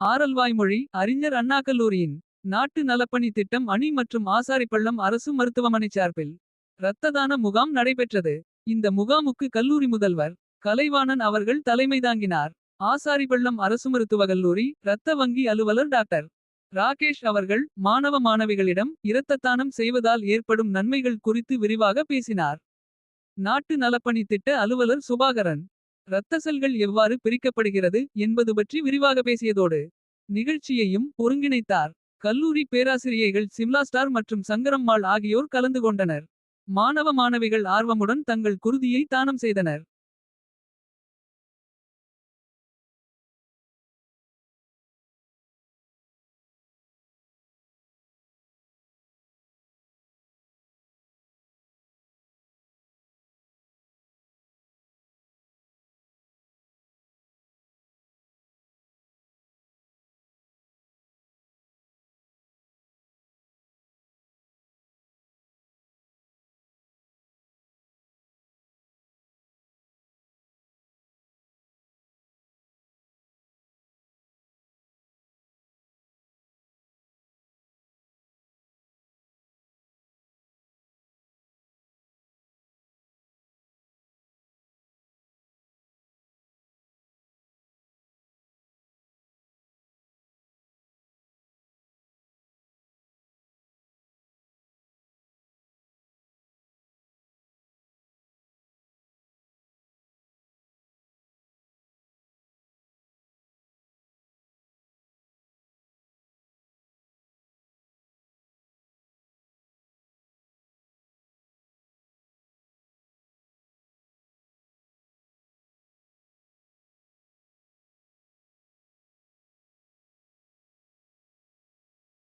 ஆரல்வாய்மொழி அறிஞர் அண்ணா கல்லூரியின் நாட்டு நலப்பணி திட்டம் அணி மற்றும் ஆசாரிப்பள்ளம் அரசு மருத்துவமனை சார்பில் இரத்த தான முகாம் நடைபெற்றது. இந்த முகாமுக்கு கல்லூரி முதல்வர் கலைவாணன் அவர்கள் தலைமை தாங்கினார். ஆசாரிப்பள்ளம் அரசு மருத்துவ கல்லூரி இரத்த வங்கி அலுவலர் டாக்டர் ராகேஷ் அவர்கள் மாணவ மாணவிகளிடம் இரத்த தானம் செய்வதால் ஏற்படும் நன்மைகள் குறித்து விரிவாக பேசினார். நாட்டு நலப்பணி திட்ட அலுவலர் சுபாகரன் இரத்த செல்கள் எவ்வாறு பிரிக்கப்படுகிறது என்பது பற்றி விரிவாக பேசியதோடு நிகழ்ச்சியையும் ஒருங்கிணைத்தார். கல்லூரி பேராசிரியைகள் சிம்லா ஸ்டார் மற்றும் சங்கரம்மாள் ஆகியோர் கலந்து கொண்டனர். மாணவ மாணவிகள் ஆர்வமுடன் தங்கள் குருதியை தானம் செய்தனர்.